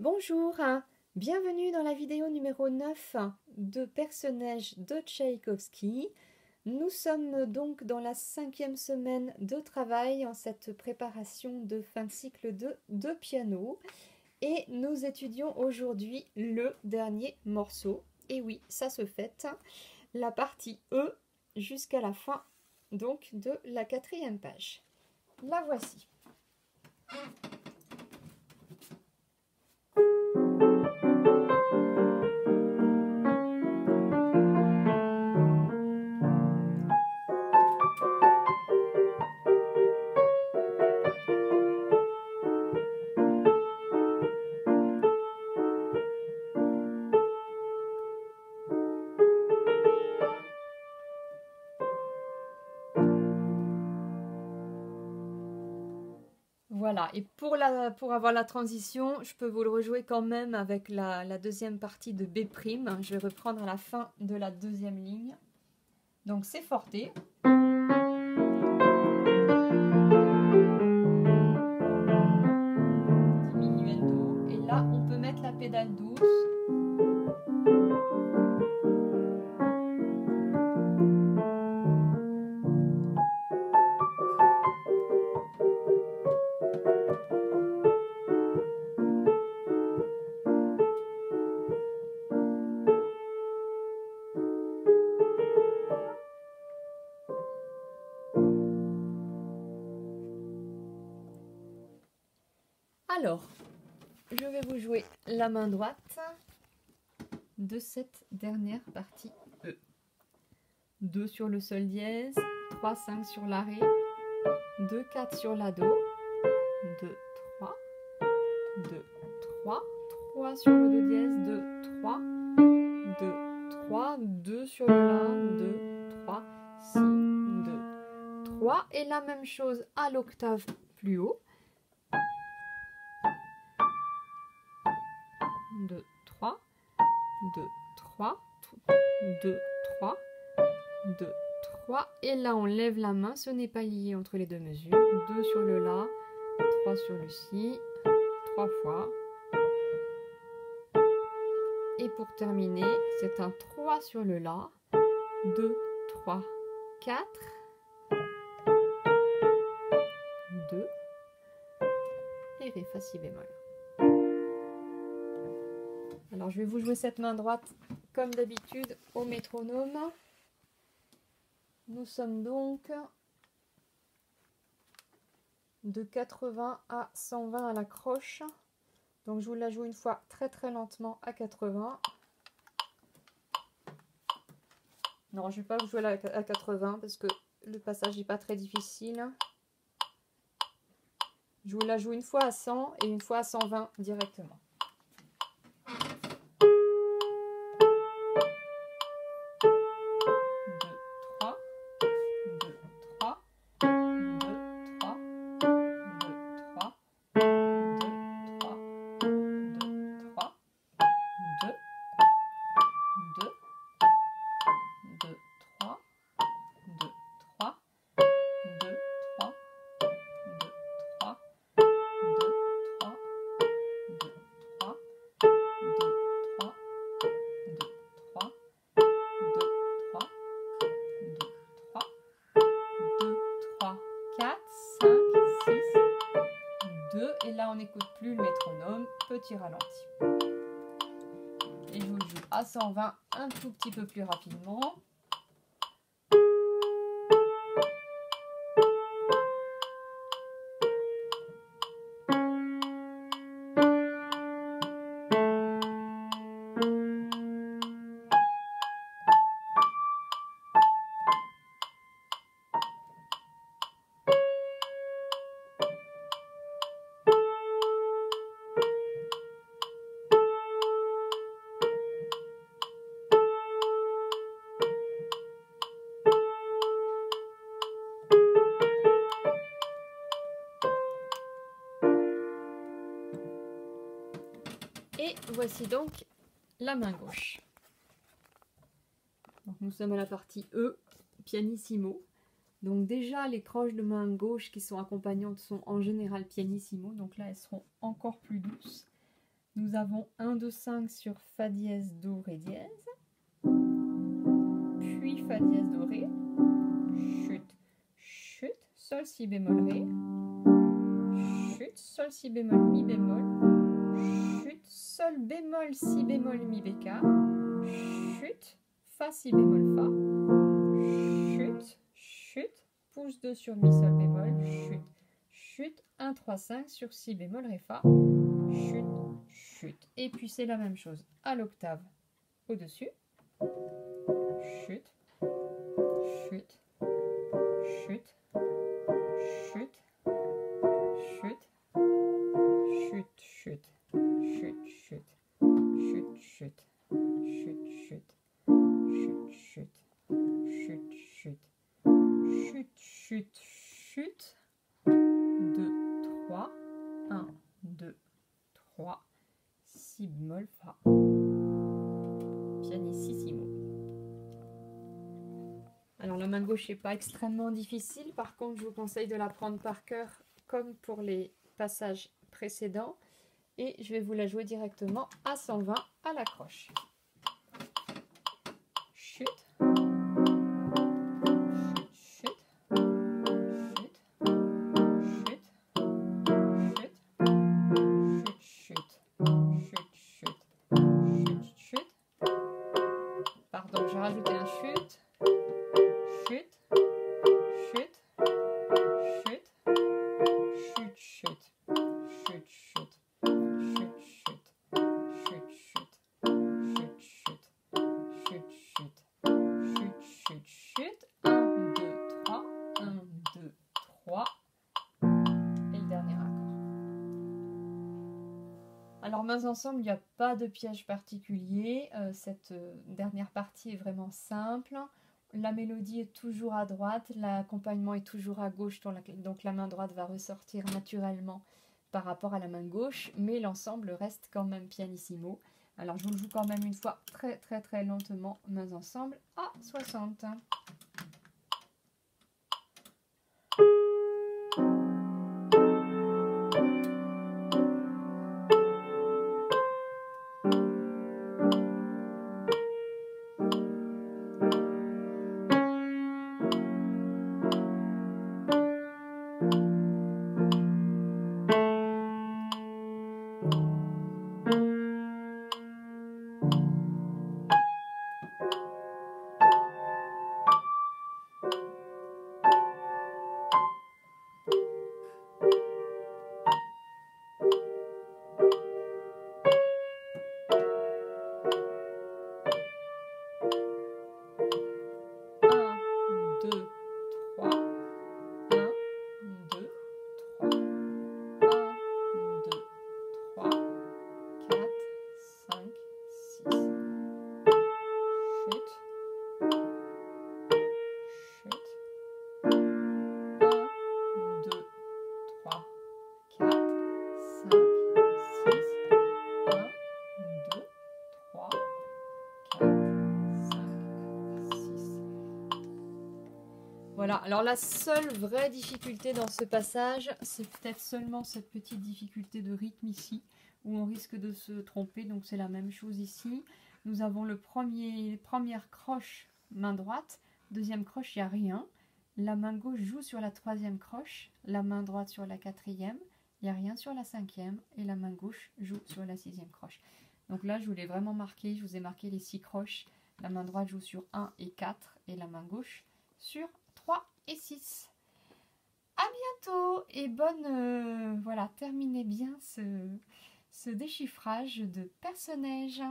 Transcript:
Bonjour, bienvenue dans la vidéo numéro 9 de Personnages de Tchaïkovski. Nous sommes donc dans la 5e semaine de travail en cette préparation de fin de cycle de piano. Et nous étudions aujourd'hui le dernier morceau. Et oui, ça se fête, la partie E jusqu'à la fin donc de la 4e page. La voici. Voilà, et pour avoir la transition, je peux vous le rejouer quand même avec la deuxième partie de B'. Je vais reprendre à la fin de la deuxième ligne. Donc c'est forte. Diminuendo. Et là, on peut mettre la pédale douce. Alors, je vais vous jouer la main droite de cette dernière partie E. 2 sur le sol dièse, 3, 5 sur la Ré, 2, 4 sur la Do, 2, 3, 2, 3, 3 sur le Do dièse, 2, 3, 2, 3, 2 sur le La, 2, 3, 6, 2, 3. Et la même chose à l'octave plus haut. 2, 3, 2, 3, 2, 3, 2, 3. Et là, on lève la main. Ce n'est pas lié entre les deux mesures. 2 sur le La, 3 sur le Si, 3 fois. Et pour terminer, c'est un 3 sur le La, 2, 3, 4, 2, et Ré, Fa, Si bémol. Alors, je vais vous jouer cette main droite comme d'habitude au métronome. Nous sommes donc de 80 à 120 à la croche. Donc, je vous la joue une fois très très lentement à 80. Non, je ne vais pas vous jouer à 80 parce que le passage n'est pas très difficile. Je vous la joue une fois à 100 et une fois à 120 directement. Et là, on n'écoute plus le métronome, petit ralenti. Et je vous le joue à 120 un tout petit peu plus rapidement. Et voici donc la main gauche. Donc nous sommes à la partie E, pianissimo. Donc déjà les croches de main gauche qui sont accompagnantes sont en général pianissimo. Donc là elles seront encore plus douces. Nous avons 1, 2, 5 sur Fa dièse, Do, Ré dièse. Puis Fa dièse, Do, Ré. Chute, chute, Sol, Si bémol, Ré. Chute, Sol, Si bémol, Mi bémol. Chute, Sol bémol, Si bémol, Mi béca. Chute, Fa, Si bémol, Fa. Chute, chute, pouce 2 sur Mi, Sol bémol. Chute, chute, 1, 3, 5 sur Si bémol, Ré, Fa. Chute, chute. Et puis c'est la même chose à l'octave au-dessus. Chute, chute, chute, chute, chute, chute, chute, chute, chute, chute, chute, chute, chute, chute, chute, chute, chute, chute, chute, 2, 3, 1, 2, 3, Si bémol, Fa. Pianissimo. Alors la main gauche n'est pas extrêmement difficile, par contre je vous conseille de la prendre par cœur comme pour les passages précédents et je vais vous la jouer directement à 120 à la croche. Chute, chute, chute, chute, chute, chute, chute, chute. Pardon, j'ai rajouté un chute. Chute, chute, chute, chute, chute, chute, chute, chute, chute, chute, chute, chute, chute, chute, chute, chute, chute, chute, 1, 2, 3, 1, 2, 3, et le dernier accord. Alors mains ensemble, il n'y a pas de piège particulier, cette dernière partie est vraiment simple. La mélodie est toujours à droite, l'accompagnement est toujours à gauche, donc la main droite va ressortir naturellement par rapport à la main gauche, mais l'ensemble reste quand même pianissimo. Alors je vous le joue quand même une fois très très très lentement, mains ensemble, à 60. Voilà, alors la seule vraie difficulté dans ce passage, c'est peut-être seulement cette petite difficulté de rythme ici, où on risque de se tromper, donc c'est la même chose ici. Nous avons le première croche main droite, deuxième croche, il n'y a rien. La main gauche joue sur la troisième croche, la main droite sur la quatrième, il n'y a rien sur la cinquième, et la main gauche joue sur la sixième croche. Donc là, je vous l'ai vraiment marqué, je vous ai marqué les 6 croches. La main droite joue sur 1 et 4, et la main gauche sur 3 et 6. À bientôt et bonne... voilà, terminez bien ce déchiffrage de personnages.